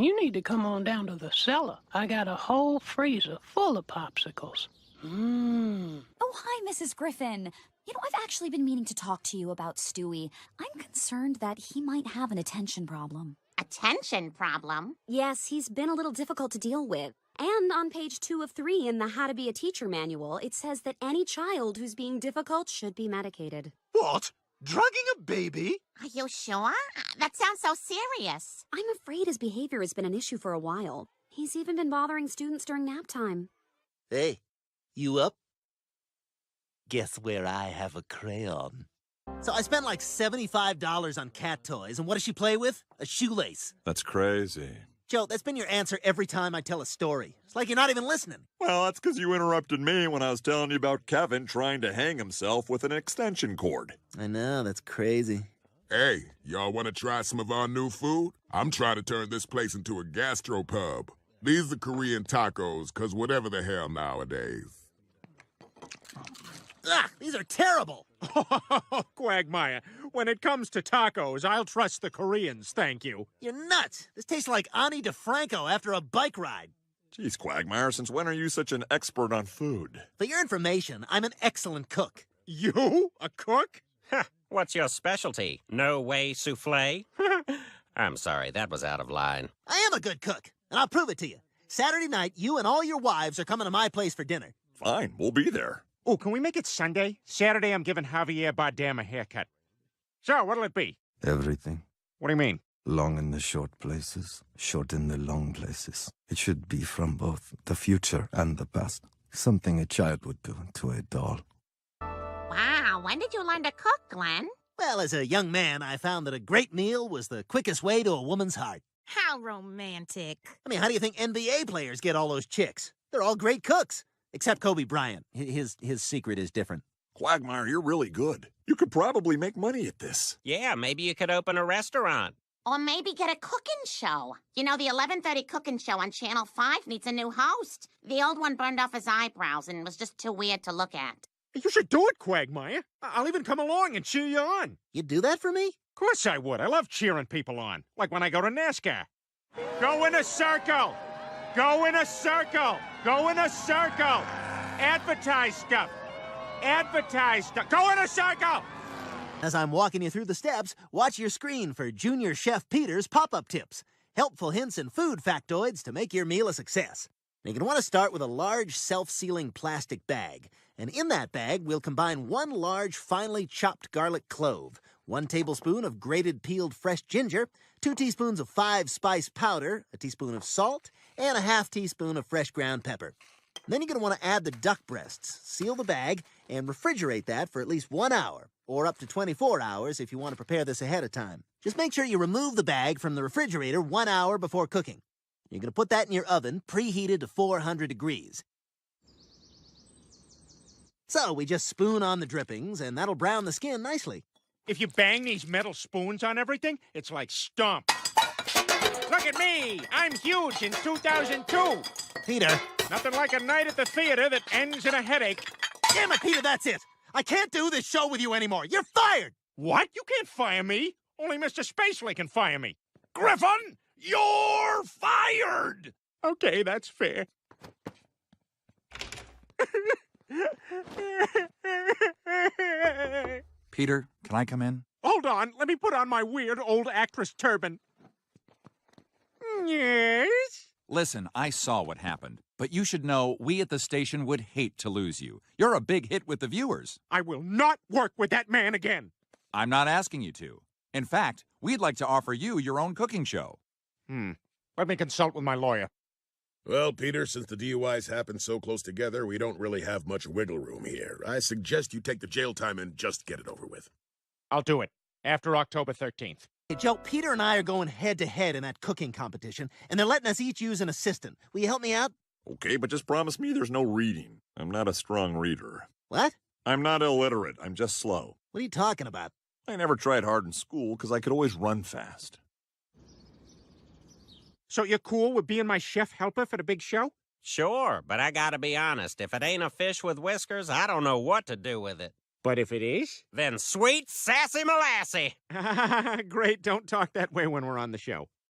You need to come on down to the cellar. I got a whole freezer full of popsicles. Oh, hi, Mrs. Griffin. You know, I've actually been meaning to talk to you about Stewie. I'm concerned that he might have an attention problem. Attention problem? Yes, he's been a little difficult to deal with. And on page 2 of 3 in the How to Be a Teacher manual, it says that any child who's being difficult should be medicated. What? Drugging a baby? Are you sure? That sounds so serious. I'm afraid his behavior has been an issue for a while. He's even been bothering students during nap time. Hey, you up? Guess where I have a crayon. So I spent like $75 on cat toys, and what does she play with? A shoelace. That's crazy. Joe, that's been your answer every time I tell a story. It's like you're not even listening. Well, that's because you interrupted me when I was telling you about Kevin trying to hang himself with an extension cord. I know, that's crazy. Hey, y'all want to try some of our new food? I'm trying to turn this place into a gastropub. These are Korean tacos, because whatever the hell nowadays. Ugh, these are terrible. Quagmire, when it comes to tacos, I'll trust the Koreans, thank you. You're nuts. This tastes like Ani DeFranco after a bike ride. Jeez, Quagmire, since when are you such an expert on food? For your information, I'm an excellent cook. You? A cook? What's your specialty? No way souffle? I'm sorry, that was out of line. I am a good cook, and I'll prove it to you. Saturday night, you and all your wives are coming to my place for dinner. Fine, we'll be there. Oh, can we make it Sunday? Saturday, I'm giving Javier Bardem a haircut. So, what'll it be? Everything. What do you mean? Long in the short places, short in the long places. It should be from both the future and the past. Something a child would do to a doll. Wow, when did you learn to cook, Glenn? Well, as a young man, I found that a great meal was the quickest way to a woman's heart. How romantic. I mean, how do you think NBA players get all those chicks? They're all great cooks. Except Kobe Bryant. His secret is different. Quagmire, you're really good. You could probably make money at this. Yeah, maybe you could open a restaurant. Or maybe get a cooking show. You know, the 11:30 cooking show on Channel 5 needs a new host. The old one burned off his eyebrows and was just too weird to look at. You should do it, Quagmire. I'll even come along and cheer you on. You'd do that for me? Of course I would. I love cheering people on. Like when I go to NASCAR. Go in a circle. Go in a circle. Go in a circle. Advertise stuff. Advertise stuff. Go in a circle. As I'm walking you through the steps, watch your screen for Junior Chef Peter's pop-up tips. Helpful hints and food factoids to make your meal a success. You're going to want to start with a large self-sealing plastic bag. And in that bag, we'll combine 1 large finely chopped garlic clove, 1 tablespoon of grated peeled fresh ginger, 2 teaspoons of 5-spice powder, a teaspoon of salt, and a ½ teaspoon of fresh ground pepper. Then you're going to want to add the duck breasts, seal the bag, and refrigerate that for at least 1 hour, or up to 24 hours if you want to prepare this ahead of time. Just make sure you remove the bag from the refrigerator 1 hour before cooking. You're going to put that in your oven, preheated to 400 degrees. So we just spoon on the drippings, and that'll brown the skin nicely. If you bang these metal spoons on everything, it's like stomp. Look at me! I'm huge in 2002! Peter. Nothing like a night at the theater that ends in a headache. Damn it, Peter, that's it! I can't do this show with you anymore! You're fired! What? You can't fire me! Only Mr. Spacely can fire me. Griffin, you're fired! Okay, that's fair. Peter, can I come in? Hold on, let me put on my weird old actress turban. Yes? Listen, I saw what happened, but you should know we at the station would hate to lose you. You're a big hit with the viewers. I will not work with that man again. I'm not asking you to. In fact, we'd like to offer you your own cooking show. Let me consult with my lawyer. Well, Peter, since the DUIs happen so close together, we don't really have much wiggle room here. I suggest you take the jail time and just get it over with. I'll do it. After October 13th. Hey, Joe, Peter and I are going head-to-head in that cooking competition, and they're letting us each use an assistant. Will you help me out? Okay, but just promise me there's no reading. I'm not a strong reader. What? I'm not illiterate. I'm just slow. What are you talking about? I never tried hard in school because I could always run fast. So you're cool with being my chef helper for the big show? Sure, but I gotta be honest. If it ain't a fish with whiskers, I don't know what to do with it. But if it is? Then sweet sassy molassie. Great, don't talk that way when we're on the show.